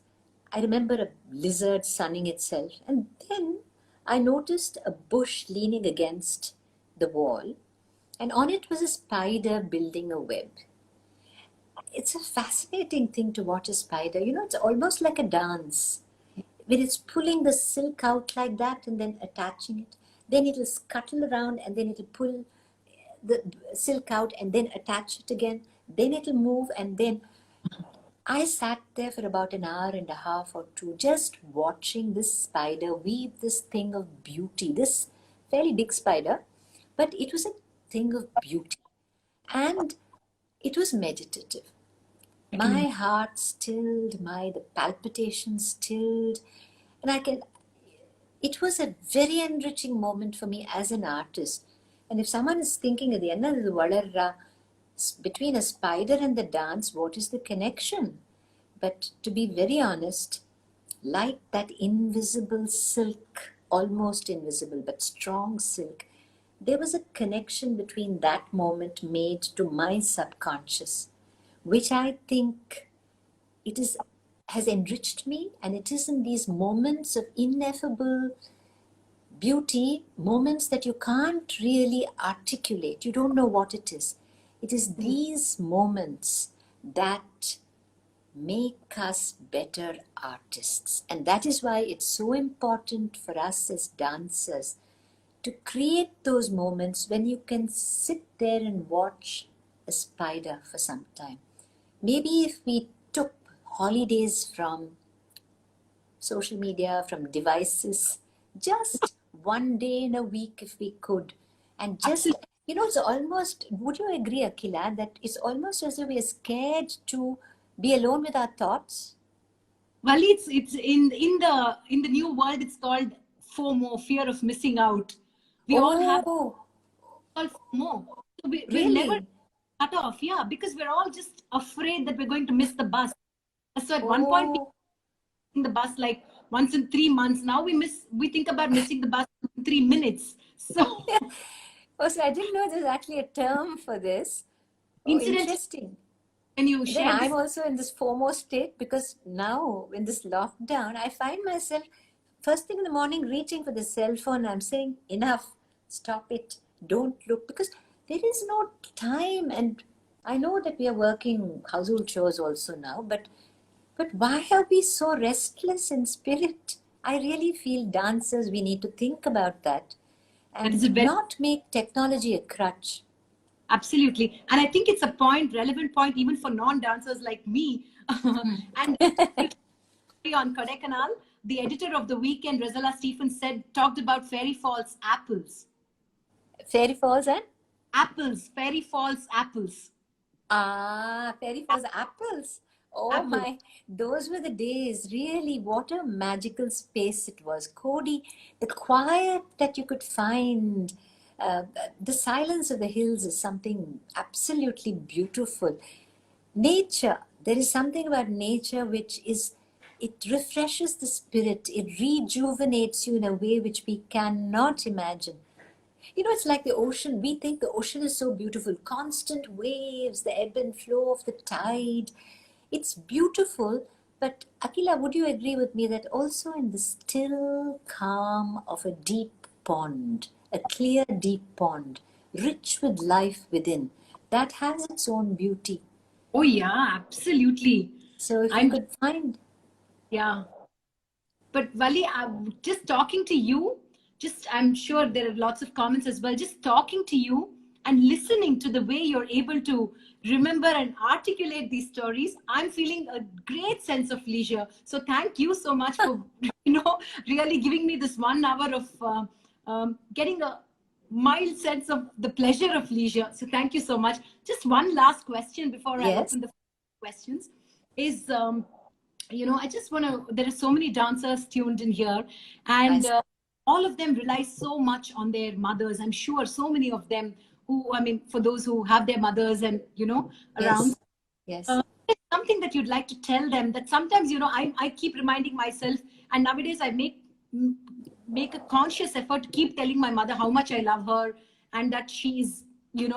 [SPEAKER 2] I remember a lizard sunning itself. And then I noticed a bush leaning against the wall. And on it was a spider building a web. It's a fascinating thing to watch a spider. It's almost like a dance. When it's pulling the silk out like that and then attaching it, then it'll scuttle around and then it'll pull the silk out and then attach it again. Then it'll move and then I sat there for about an hour and a half or two just watching this spider weave this thing of beauty, this fairly big spider, but it was a thing of beauty and it was meditative. My heart stilled, the palpitations stilled, and it was a very enriching moment for me as an artist. And if someone is thinking at the end of the Valarra, between a spider and the dance, what is the connection? But to be very honest, like that invisible silk, almost invisible, but strong silk, there was a connection between that moment made to my subconscious, which I think it is has enriched me, and it is in these moments of ineffable beauty, moments that you can't really articulate. You don't know what it is. It is these moments that make us better artists. And that is why it's so important for us as dancers to create those moments when you can sit there and watch a spider for some time. Maybe if we took holidays from social media, from devices, just one day in a week if we could, and just,
[SPEAKER 1] Absolutely.
[SPEAKER 2] it's almost, would you agree, Akhila, that it's almost as if we are scared to be alone with our thoughts?
[SPEAKER 1] Valli, it's in the new world. It's called FOMO, fear of missing out. We all have
[SPEAKER 2] Oh,
[SPEAKER 1] called FOMO. So we're never
[SPEAKER 2] really?
[SPEAKER 1] cut off, yeah, because we're all just afraid that we're going to miss the bus. So at one point, we
[SPEAKER 2] Oh,
[SPEAKER 1] in the bus like once in 3 months. Now we think about missing the bus in 3 minutes. So
[SPEAKER 2] oh, so I didn't know there's actually a term for this. Oh,
[SPEAKER 1] incidentally,
[SPEAKER 2] interesting.
[SPEAKER 1] when you
[SPEAKER 2] Then
[SPEAKER 1] share
[SPEAKER 2] I'm
[SPEAKER 1] this,
[SPEAKER 2] also in this FOMO state because now in this lockdown, I find myself first thing in the morning reaching for the cell phone. I'm saying, enough, stop it, don't look, because there is no time. And I know that we are working household chores also now, but why are we so restless in spirit? I really feel dancers, we need to think about that
[SPEAKER 1] that is a
[SPEAKER 2] and
[SPEAKER 1] very
[SPEAKER 2] not make technology a crutch.
[SPEAKER 1] absolutely, and I think it's a relevant point even for non-dancers like me. And on Kodaikanal, the editor of the weekend, Razala Stephens, talked about fairy falls apples.
[SPEAKER 2] Fairy Falls and
[SPEAKER 1] Apples, fairy falls apples.
[SPEAKER 2] Fairy Falls apples. Oh
[SPEAKER 1] Apples.
[SPEAKER 2] my, those were the days. Really, what a magical space it was. Cody, the quiet that you could find, the silence of the hills is something absolutely beautiful. Nature, there is something about nature which is, it refreshes the spirit, it rejuvenates you in a way which we cannot imagine. It's like the ocean. We think the ocean is so beautiful. Constant waves, the ebb and flow of the tide. It's beautiful. But Akila, would you agree with me that also in the still calm of a deep pond, a clear deep pond, rich with life within, that has its own beauty.
[SPEAKER 1] Oh yeah, absolutely.
[SPEAKER 2] So if we
[SPEAKER 1] I'm
[SPEAKER 2] could find,
[SPEAKER 1] yeah. But Vali, I'm just talking to you, I'm sure there are lots of comments as well. Just talking to you and listening to the way you're able to remember and articulate these stories, I'm feeling a great sense of leisure. So thank you so much for, really giving me this 1 hour of getting a mild sense of the pleasure of leisure. So thank you so much. Just one last question before I
[SPEAKER 2] yes,
[SPEAKER 1] open the questions is, I just want to, there are so many dancers tuned in here,
[SPEAKER 2] I,
[SPEAKER 1] and all of them rely so much on their mothers. I'm sure so many of them who, I mean, for those who have their mothers and, around,
[SPEAKER 2] yes, yes.
[SPEAKER 1] there's something that you'd like to tell them that sometimes, I keep reminding myself, and nowadays I make a conscious effort to keep telling my mother how much I love her and that she's,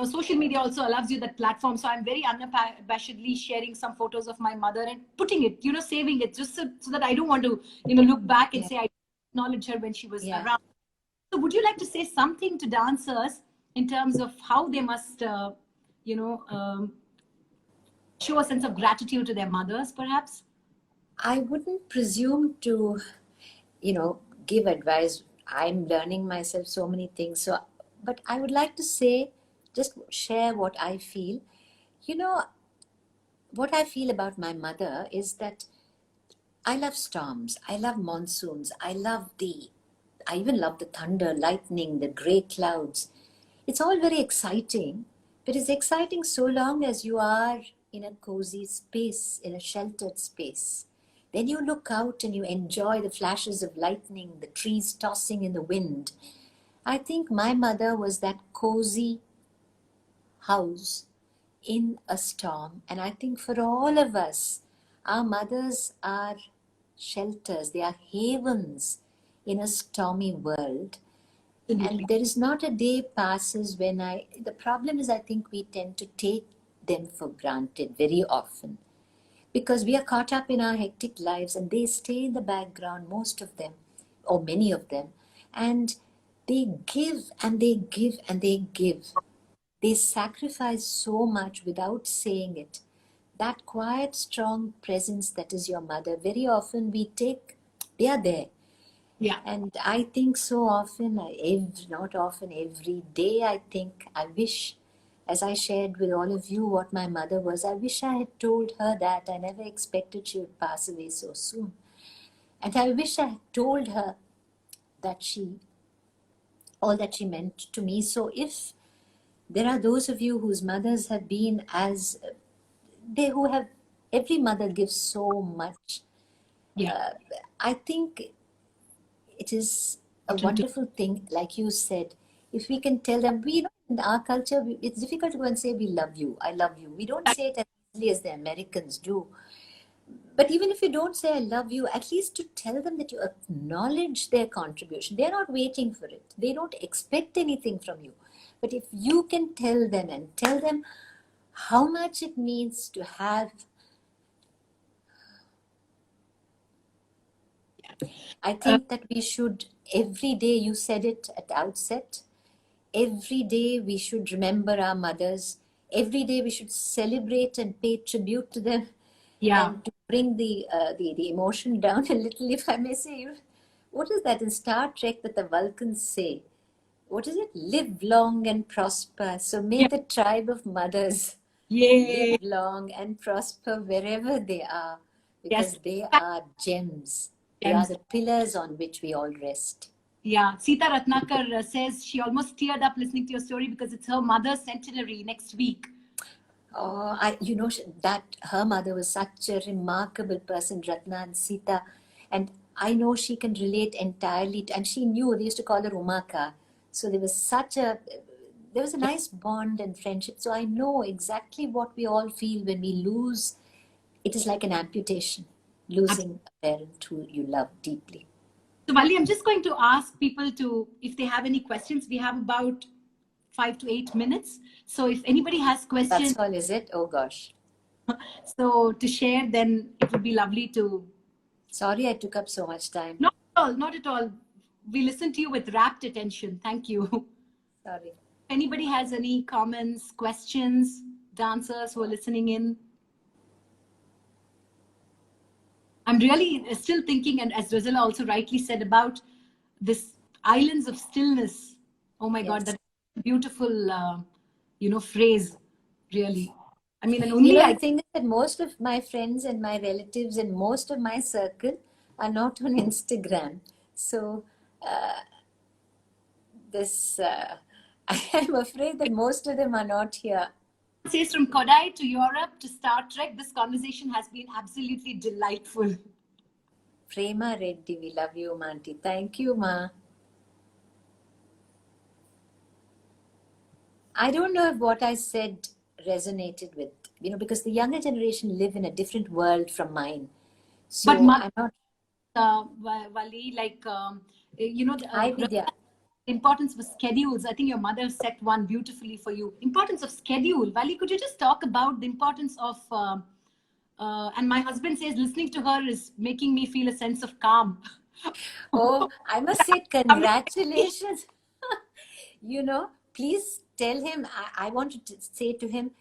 [SPEAKER 1] social media also allows you that platform. So I'm very unabashedly sharing some photos of my mother and putting it, saving it just so that I don't want to, look back and
[SPEAKER 2] Yeah,
[SPEAKER 1] say I acknowledge her when she was
[SPEAKER 2] yeah.
[SPEAKER 1] around. So would you like to say something to dancers in terms of how they must, you know, um, show a sense of gratitude to their mothers, perhaps?
[SPEAKER 2] I wouldn't presume to, give advice. I'm learning myself so many things. So, but I would like to say, just share what I feel. You know, what I feel about my mother is that I love storms. I love monsoons. I even love the thunder, lightning, the gray clouds. It's all very exciting, but it's exciting so long as you are in a cozy space, in a sheltered space. Then you look out and you enjoy the flashes of lightning, the trees tossing in the wind. I think my mother was that cozy house in a storm. And I think for all of us, our mothers are shelters, they are havens in a stormy world.
[SPEAKER 1] Absolutely.
[SPEAKER 2] And there is not a day passes when the problem is I think we tend to take them for granted very often. because we are caught up in our hectic lives and they stay in the background, most of them, or many of them, and they give and they give and they give. They sacrifice so much without saying it. That quiet, strong presence that is your mother, very often we take, they are there.
[SPEAKER 1] Yeah.
[SPEAKER 2] And I think so often, not often, every day, I think, I wish, as I shared with all of you what my mother was, I wish I had told her that. I never expected she would pass away so soon. And I wish I had told her that all that she meant to me. So if there are those of you whose mothers have been as, every mother gives so much.
[SPEAKER 1] Yeah.
[SPEAKER 2] I think it is a
[SPEAKER 1] Important to-
[SPEAKER 2] wonderful thing, like you said, if we can tell them, in our culture, it's difficult to go and say, we love you, I love you. We don't say it as easily as the Americans do. But even if you don't say, I love you, at least to tell them that you acknowledge their contribution. They're not waiting for it. They don't expect anything from you. But if you can tell them and tell them how much it means to have, I think that we should, every day, you said it at the outset, every day we should remember our mothers. Every day we should celebrate and pay tribute to them.
[SPEAKER 1] Yeah.
[SPEAKER 2] And to bring the emotion down a little, if I may say. What is that in Star Trek that the Vulcans say? What is it? Live long and prosper. So may
[SPEAKER 1] Yeah.
[SPEAKER 2] the tribe of mothers live
[SPEAKER 1] Yay.
[SPEAKER 2] long and prosper wherever they are,
[SPEAKER 1] Yes.
[SPEAKER 2] because they are gems. They are
[SPEAKER 1] Gems.
[SPEAKER 2] the pillars on which we all rest.
[SPEAKER 1] Yeah. Sita Ratnakar says she almost teared up listening to your story because it's her mother's centenary next week.
[SPEAKER 2] Oh, that her mother was such a remarkable person, Ratna and Sita. And I know she can relate entirely. And she knew, they used to call her Umaka. So there was a nice bond and friendship. So I know exactly what we all feel when we lose. It is like an amputation, losing a parent who you love deeply.
[SPEAKER 1] So, Valli, I'm just going to ask people if they have any questions. We have about 5 to 8 minutes. So, if anybody has questions,
[SPEAKER 2] That's all, is it? Oh gosh.
[SPEAKER 1] so to share, then it would be lovely to.
[SPEAKER 2] Sorry I took up so much time.
[SPEAKER 1] Not at all, not at all. We listened to you with rapt attention. Thank you.
[SPEAKER 2] Sorry.
[SPEAKER 1] If anybody has any comments, questions, dancers who are listening in. I'm really still thinking, and as Rosella also rightly said, about this islands of stillness. Oh my God,
[SPEAKER 2] Yes.
[SPEAKER 1] that beautiful, phrase, really. I mean, and only
[SPEAKER 2] The thing is that most of my friends and my relatives and most of my circle are not on Instagram. So I am afraid that most of them are not here.
[SPEAKER 1] says from Kodai to Europe to Star Trek, this conversation has been absolutely delightful.
[SPEAKER 2] Prema Reddy, we love you, Manti. Thank you, Ma. I don't know if what I said resonated with, because the younger generation live in a different world from mine. So
[SPEAKER 1] But
[SPEAKER 2] I'm not.
[SPEAKER 1] Valli, like,
[SPEAKER 2] Hi, Vidya.
[SPEAKER 1] importance of schedules. I think your mother set one beautifully for you. Importance of schedule. Valli, could you just talk about the importance of, and my husband says listening to her is making me feel a sense of calm.
[SPEAKER 2] Oh, I must say congratulations. Please tell him, I want to say to him,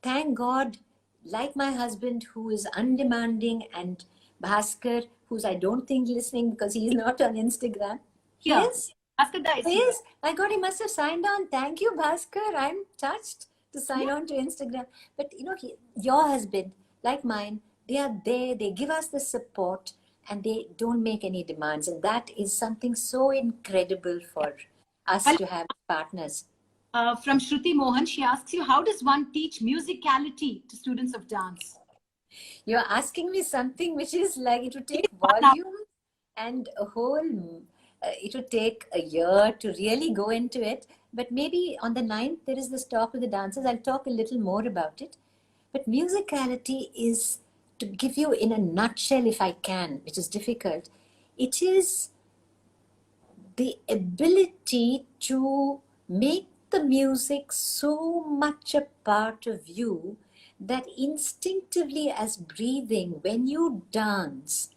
[SPEAKER 2] thank God, like my husband who is undemanding, and Bhaskar, who's I don't think listening because he's not on Instagram. He
[SPEAKER 1] Yeah.
[SPEAKER 2] is?
[SPEAKER 1] Askada is
[SPEAKER 2] He
[SPEAKER 1] here.
[SPEAKER 2] is? My God, he must have signed on. Thank you, Bhaskar. I'm touched to sign on to Instagram. But your husband, like mine, they are there, they give us the support and they don't make any demands. And that is something so incredible for us
[SPEAKER 1] Valli,
[SPEAKER 2] to have partners.
[SPEAKER 1] from Shruti Mohan, she asks you, how does one teach musicality to students of dance?
[SPEAKER 2] You're asking me something which is like it would take
[SPEAKER 1] 1 hour.
[SPEAKER 2] volume and it would take a year to really go into it. But maybe on the 9th, there is this talk with the dancers. I'll talk a little more about it. But musicality is, to give you in a nutshell, if I can, which is difficult, it is the ability to make the music so much a part of you that instinctively as breathing, when you dance,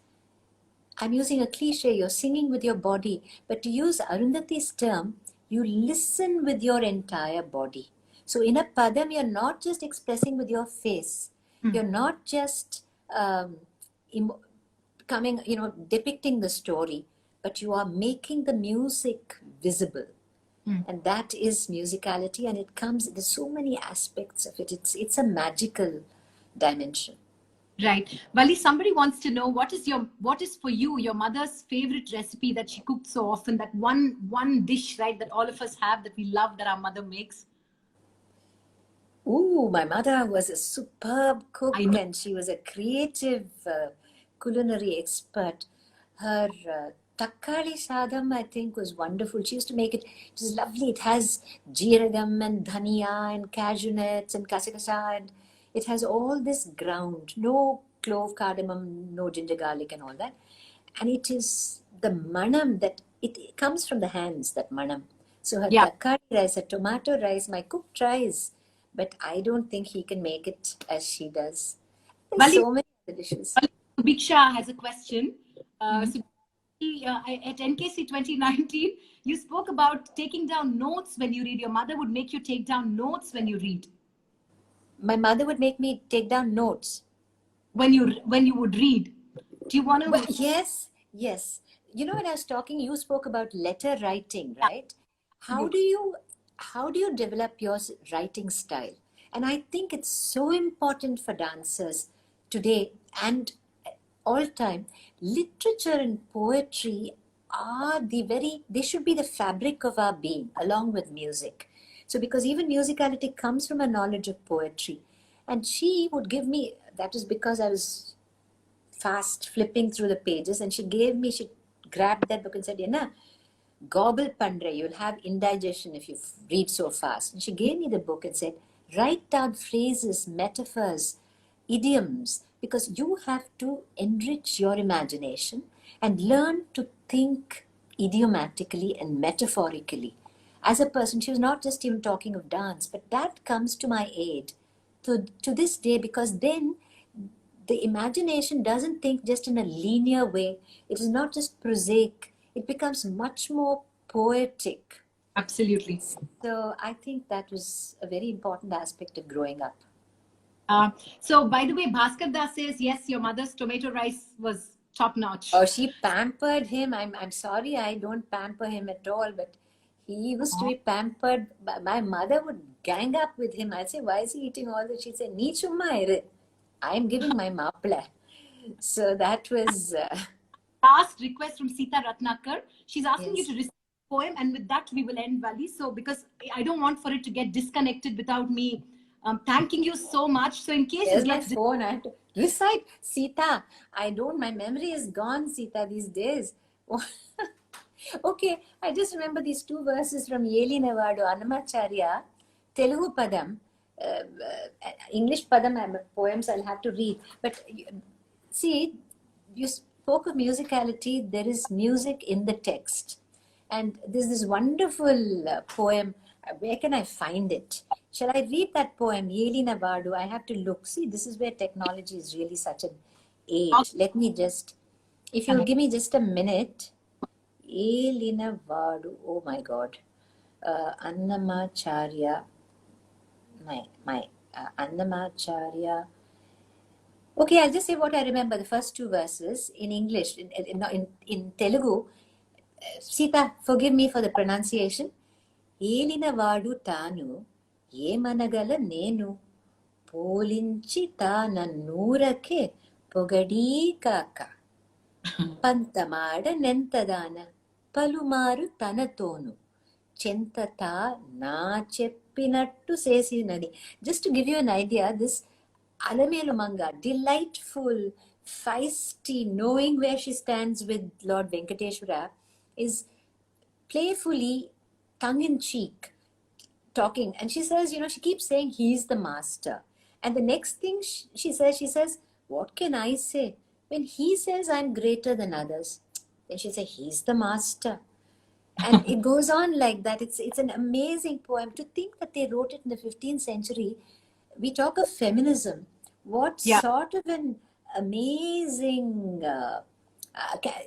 [SPEAKER 2] I'm using a cliche, you're singing with your body, but to use Arundhati's term, you listen with your entire body. So in a padam, you're not just expressing with your face, you're not just coming, depicting the story, but you are making the music visible. And that is musicality, and it comes, there's so many aspects of it. It's a magical dimension.
[SPEAKER 1] Right. Valli, somebody wants to know what is for you your mother's favorite recipe that she cooked so often, that one dish, right, that all of us have that we love that our mother makes.
[SPEAKER 2] Ooh, my mother was a superb cook
[SPEAKER 1] I know.
[SPEAKER 2] and she was a creative culinary expert. Her takkali sadam, I think, was wonderful. She used to make it, it was lovely. It has jeeragam and dhania and cashew nuts and kasakasa, and it has all this ground. No clove, cardamom, no ginger garlic and all that. And it is the manam that, it comes from the hands, that manam. So her
[SPEAKER 1] Yeah.
[SPEAKER 2] takkali rice, her tomato rice, my cook tries, but I don't think he can make it as she does. There's
[SPEAKER 1] Valli,
[SPEAKER 2] so many other dishes.
[SPEAKER 1] Biksha has a question. So at NKC 2019, you spoke about taking down notes when you read. Your mother would make you take down notes when you read.
[SPEAKER 2] My mother would make me take down notes.
[SPEAKER 1] When you would read. Do you want to?
[SPEAKER 2] Well, yes. When I was talking, you spoke about letter writing, right? How do you develop your writing style? And I think it's so important for dancers today and all time. Literature and poetry are they should be the fabric of our being, along with music. So because even musicality comes from a knowledge of poetry. And she would give me, that is because I was fast flipping through the pages, and she grabbed that book and said, Yenna, gobble pandre, you'll have indigestion if you read so fast. And she gave me the book and said, write down phrases, metaphors, idioms, because you have to enrich your imagination and learn to think idiomatically and metaphorically. As a person, she was not just even talking of dance, but that comes to my aid to this day, because then the imagination doesn't think just in a linear way. It is not just prosaic. It becomes much more poetic.
[SPEAKER 1] Absolutely.
[SPEAKER 2] So I think that was a very important aspect of growing up.
[SPEAKER 1] So, by the way, Bhaskar Das says, yes, your mother's tomato rice was top notch.
[SPEAKER 2] Oh, she pampered him. I'm sorry, I don't pamper him at all, but he used to be pampered. My mother would gang up with him. I'd say, why is he eating all this? She'd say, nee chumma iru. I'm giving my mapla. So that was...
[SPEAKER 1] Last request from Sita Ratnakar. She's asking you
[SPEAKER 2] Yes.
[SPEAKER 1] to recite a poem, and with that we will end, Valli. So, because I don't want for it to get disconnected without me thanking you so much. So, in case
[SPEAKER 2] Here's
[SPEAKER 1] it
[SPEAKER 2] my
[SPEAKER 1] gets
[SPEAKER 2] phone. I have to recite. Sita, my memory is gone, Sita, these days. Okay, I just remember these two verses from Yeli Navadu, Annamacharya, Telugu Padam, English Padam poems I'll have to read. But see, you spoke of musicality, there is music in the text. And there's this wonderful poem. Where can I find it? Shall I read that poem, Yeli Navadu? I have to look. See, this is where technology is really such an aid. Let me just, if you'll give me just a minute. Yeli Navadu, oh my God. Annamacharya, my Annamacharya. Okay, I'll just say what I remember, the first two verses in English, in Telugu. Sita, forgive me for the pronunciation. ఏలినవాడు తాను ఏమనగల నేను పోలించి తానన్నూరకే పొగడీ కాక పంతమాడ నెంతదాన పలుమారు తనతోను చెంతతా నా చెప్పినట్టు చేసినది. Just to give you an idea, this Alarmel manga, delightful, feisty, knowing where she stands with Lord Venkateshwara, is playfully, tongue-in-cheek, talking. And she says, she keeps saying, he's the master. And the next thing she says, what can I say? When he says I'm greater than others, then she says, he's the master. And it goes on like that. It's an amazing poem. To think that they wrote it in the 15th century we talk of feminism. What
[SPEAKER 1] Yeah.
[SPEAKER 2] sort of an amazing...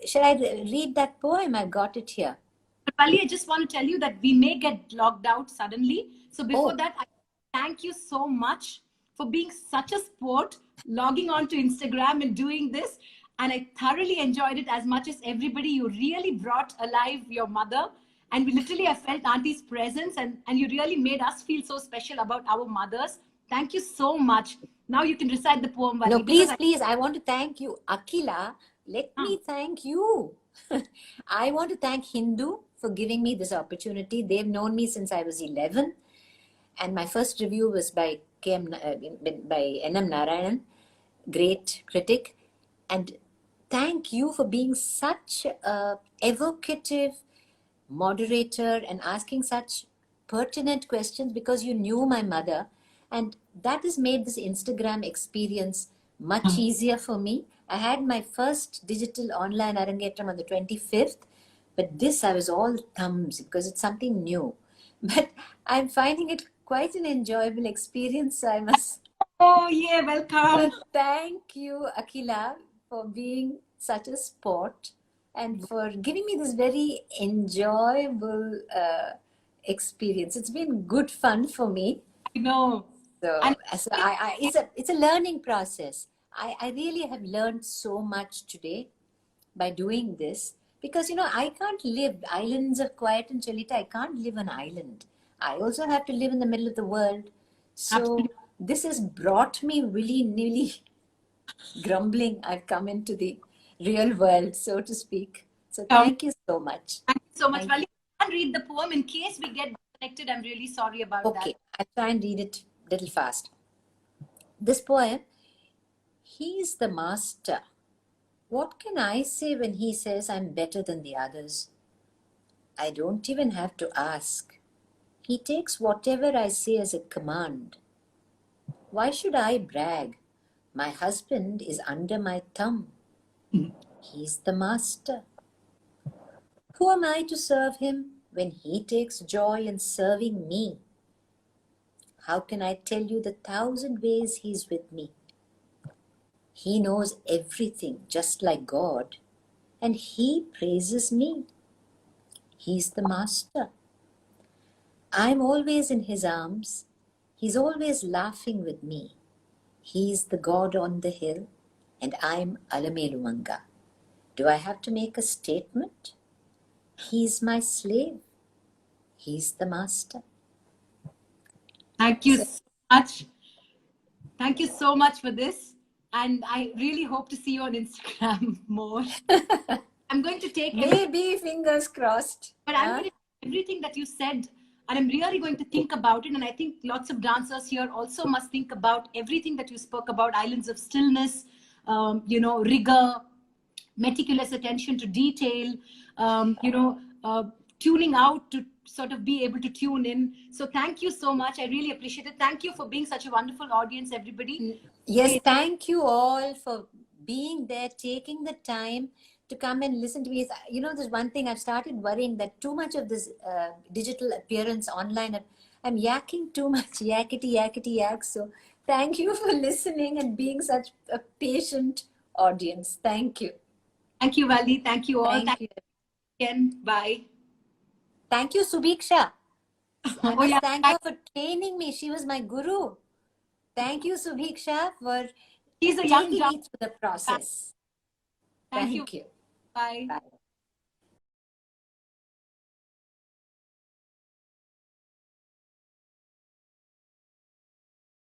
[SPEAKER 2] shall I read that poem? I got it here.
[SPEAKER 1] But Valli, I just want to tell you that we may get logged out suddenly. So before
[SPEAKER 2] Oh.
[SPEAKER 1] that, I thank you so much for being such a sport, logging on to Instagram and doing this. And I thoroughly enjoyed it as much as everybody. You really brought alive your mother. And we literally, I felt Auntie's presence, and you really made us feel so special about our mothers. Thank you so much. Now you can recite the poem,
[SPEAKER 2] No,
[SPEAKER 1] Valli.
[SPEAKER 2] please, please. I want to thank you, Akhila. Let
[SPEAKER 1] Ah,
[SPEAKER 2] me thank you. I want to thank Hindu for giving me this opportunity. They've known me since I was 11. And my first review was by N.M. Narayanan, great critic. And thank you for being such a evocative moderator and asking such pertinent questions, because you knew my mother, and that has made this Instagram experience much easier for me. I had my first digital online Arangetram on the 25th, but this I was all thumbs because it's something new. But I'm finding it quite an enjoyable experience, I must.
[SPEAKER 1] oh, yeah, welcome.
[SPEAKER 2] Thank you, Akhila, for being such a sport and for giving me this very enjoyable experience. It's been good fun for me.
[SPEAKER 1] I know.
[SPEAKER 2] So,
[SPEAKER 1] And
[SPEAKER 2] it's a learning process. I really have learned so much today by doing this, because I can't live islands of quiet and cholita. I can't live an island. I also have to live in the middle of the world. So
[SPEAKER 1] absolutely.
[SPEAKER 2] this has brought me really nearly grumbling. I've come into the real world, so to speak. So thank you so much.
[SPEAKER 1] Thank you so much,
[SPEAKER 2] Thank
[SPEAKER 1] Valli. I can't read the poem in case we get disconnected. I'm really sorry about that.
[SPEAKER 2] Okay, I'll try and read it a little fast. This poem: he's the master. What can I say when he says I'm better than the others? I don't even have to ask. He takes whatever I say as a command. Why should I brag? My husband is under my thumb. He's the master. Who am I to serve him when he takes joy in serving me? How can I tell you the 1,000 ways he's with me? He knows everything just like God, and he praises me. He's the master. I'm always in his arms. He's always laughing with me. He's the God on the hill, and I'm Alamelumanga. Do I have to make a statement? He's my slave. He's the master.
[SPEAKER 1] Thank you so much. Thank you so much for this. And I really hope to see you on Instagram more. I'm going to take
[SPEAKER 2] Maybe, fingers crossed.
[SPEAKER 1] but I'm going to take everything that you said, and I'm really going to think about it. And I think lots of dancers here also must think about everything that you spoke about: islands of stillness, rigor, meticulous attention to detail, tuning out to sort of be able to tune in. So thank you so much. I really appreciate it. Thank you for being such a wonderful audience, everybody.
[SPEAKER 2] Yes, thank you all for being there, taking the time to come and listen to me. There's one thing I've started worrying, that too much of this digital appearance online, I'm yakking too much, yakety, yakety, yak. So thank you for listening and being such a patient audience. Thank you.
[SPEAKER 1] Thank you, Valli. Thank you all.
[SPEAKER 2] Thank you.
[SPEAKER 1] Again. Bye.
[SPEAKER 2] Thank you, Subiksha. I must
[SPEAKER 1] yeah.
[SPEAKER 2] thank her for training me. She was my guru. Thank you, Subiksha, for
[SPEAKER 1] She's a young
[SPEAKER 2] taking
[SPEAKER 1] job.
[SPEAKER 2] me through the process.
[SPEAKER 1] Thank you.
[SPEAKER 2] Thank you.
[SPEAKER 1] Bye.
[SPEAKER 2] Bye.